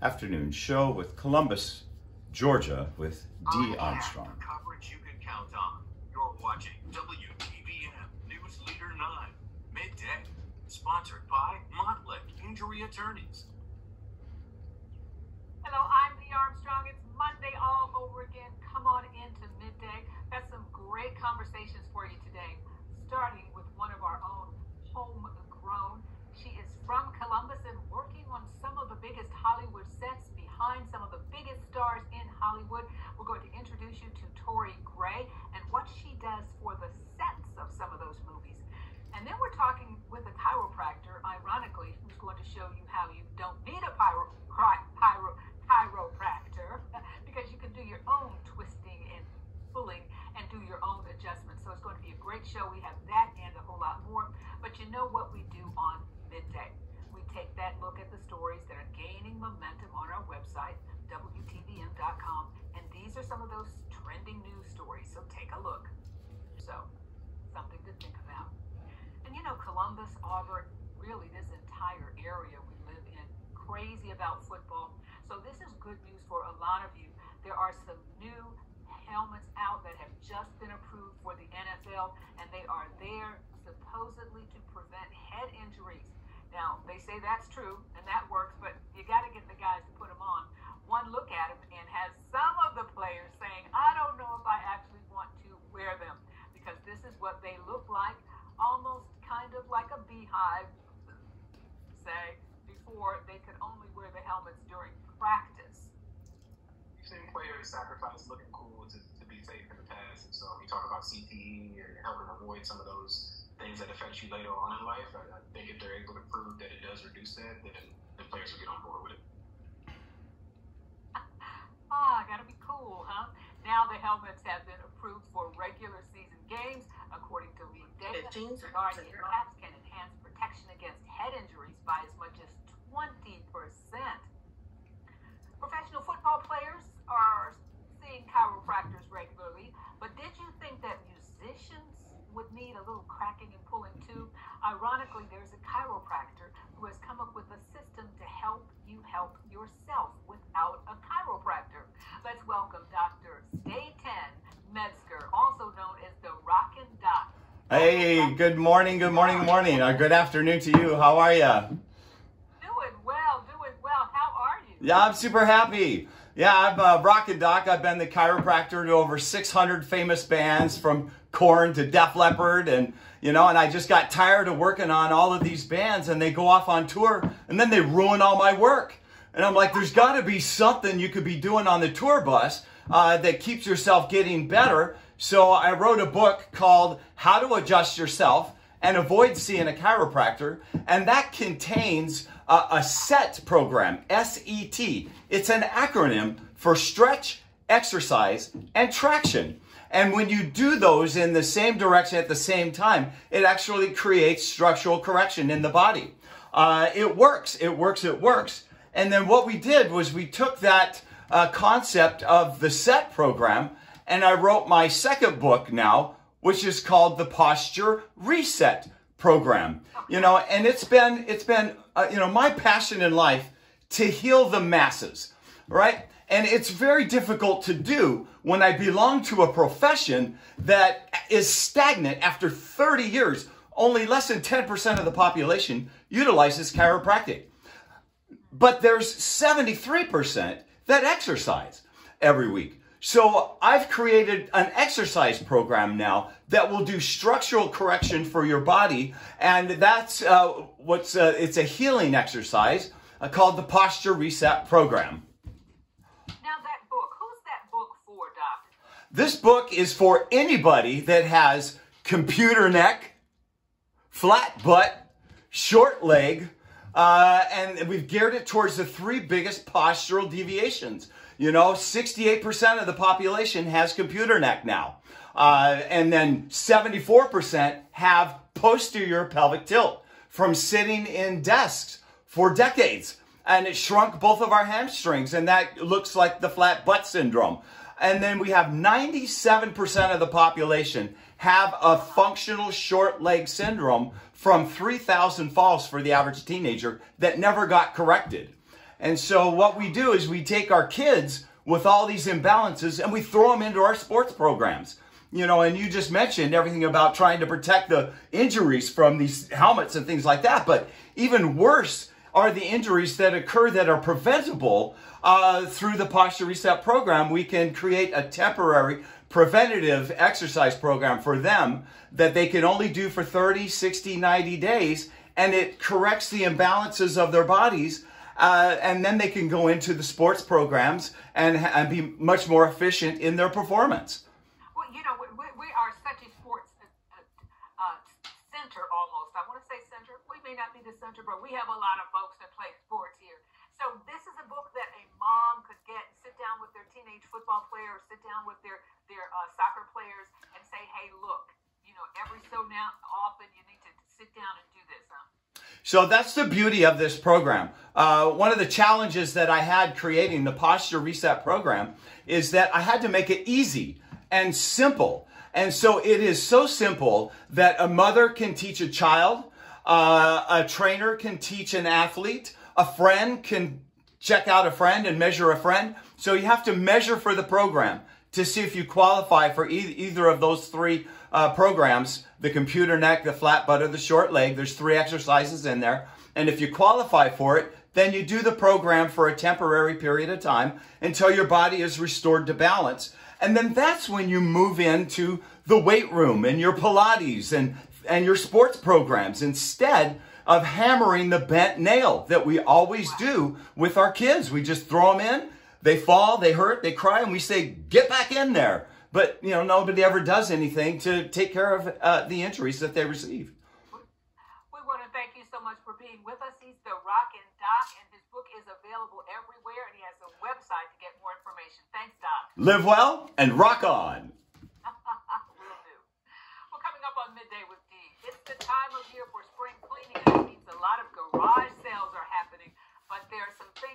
afternoon show with Columbus, Georgia, with Dee Armstrong. Coverage you can count on. You're watching WTVM News Leader 9, Midday, sponsored by Montlick Injury Attorneys. Hello, I'm Dee Armstrong. It's Monday all over again. Come on into Midday. Got some great conversations for you today, starting with one of our own, homegrown. She is from Columbus and working on some of the biggest Hollywood sets, behind some of the biggest stars in Hollywood. We're going to introduce you to Tori Gray and what she does for the sets of some of those movies. And then we're talking with a chiropractor, ironically, who's going to show you how you don't need a chiropractor because you can do your own twisting and pulling and do your own adjustments. So it's going to be a great show. We have that and a whole lot more. But you know what we do on Midday? We take that look at the stories that are gaining momentum on our website, WTVM.com. And these are some of those trending news stories. So take a look. So, something to think about. And you know, Columbus, Auburn, really this entire area we live in, crazy about football. So this is good news for a lot of you. There are some new helmets out that have just been approved for the NFL, and they are there supposedly to prevent head injuries. Now, they say that's true, and that works, but you got to get the guys to put them on. One look at them and has some of the players saying, I don't know if I actually want to wear them, because this is what they look like, almost kind of like a beehive, say, before they could only wear the helmets during practice. You've seen players sacrifice looking cool to be safe in the past, and so we talk about CTE and helping avoid some of those things that affect you later on in life. I think if they're able to prove that it does reduce that, then the players will get on board with it. Gotta be cool, huh? Now the helmets have been approved for regular season games. According to league data, guardian caps can enhance protection against head injuries by as much as 20%. Professional football players are seeing chiropractors regularly, but did you think that musicians would need a little cracking and pulling too? Ironically, there's a chiropractor who has come up with a system to help you help yourself without a chiropractor. Let's welcome Dr. Stay 10 Metzger, also known as the RocknDoc. Hey, good morning, good morning, good morning. Good afternoon to you. How are you? Doing well, doing well. How are you? Yeah, I'm super happy. Yeah, I'm RocknDoc. I've been the chiropractor to over 600 famous bands, from Korn to Def Leppard, and and I just got tired of working on all of these bands, and they go off on tour and then they ruin all my work. And I'm like, there's got to be something you could be doing on the tour bus that keeps yourself getting better. So I wrote a book called How to Adjust Yourself and Avoid Seeing a Chiropractor, and that contains a SET program, S-E-T. It's an acronym for stretch, exercise, and traction. And when you do those in the same direction at the same time, it actually creates structural correction in the body. It works, it works, it works. And then what we did was we took that concept of the SET program, and I wrote my second book now, which is called the Posture Reset program. And it's been my passion in life to heal the masses, right? And it's very difficult to do when I belong to a profession that is stagnant after 30 years. Only less than 10% of the population utilizes chiropractic. But there's 73% that exercise every week. So I've created an exercise program now that will do structural correction for your body. And that's it's a healing exercise called the Posture Reset program. This book is for anybody that has computer neck, flat butt, short leg, and we've geared it towards the three biggest postural deviations. 68% of the population has computer neck now. And then 74% have posterior pelvic tilt from sitting in desks for decades. And it shrunk both of our hamstrings, and that looks like the flat butt syndrome. And then we have 97% of the population have a functional short leg syndrome from 3,000 falls for the average teenager that never got corrected. And so what we do is we take our kids with all these imbalances and we throw them into our sports programs. You know, and you just mentioned everything about trying to protect the injuries from these helmets and things like that. But even worse are the injuries that occur that are preventable through the Posture Reset program. We can create a temporary preventative exercise program for them that they can only do for 30, 60, 90 days. And it corrects the imbalances of their bodies. And then they can go into the sports programs and be much more efficient in their performance. Well, you know, we are such a sports center almost. I want to say center. We may not be the center, but we have a lot of folks that play sports here. So this is a book that a mom could get, sit down with their teenage football players, sit down with their soccer players and say, hey, look, you know, every so now often you need to sit down and do this, huh? So that's the beauty of this program. One of the challenges that I had creating the Posture Reset program is that I had to make it easy and simple. And so it is so simple that a mother can teach a child, a trainer can teach an athlete, a friend can check out a friend and measure a friend. So you have to measure for the program to see if you qualify for either of those three programs, the computer neck, the flat butt, or the short leg. There's 3 exercises in there. And if you qualify for it, then you do the program for a temporary period of time until your body is restored to balance. And then that's when you move into the weight room and your Pilates and your sports programs instead of hammering the bent nail that we always do with our kids. We just throw them in, they fall, they hurt, they cry, and we say, get back in there. But, you know, nobody ever does anything to take care of the injuries that they receive. We want to thank you so much for being with us. He's the RocknDoc, and his book is available everywhere, and he has a website to get more information. Thanks, Doc. Live well and rock on. Will do. Well, coming up on Midday with Dee, it's the time of year for spring cleaning, and it means a lot of garage sales are happening, but there are some things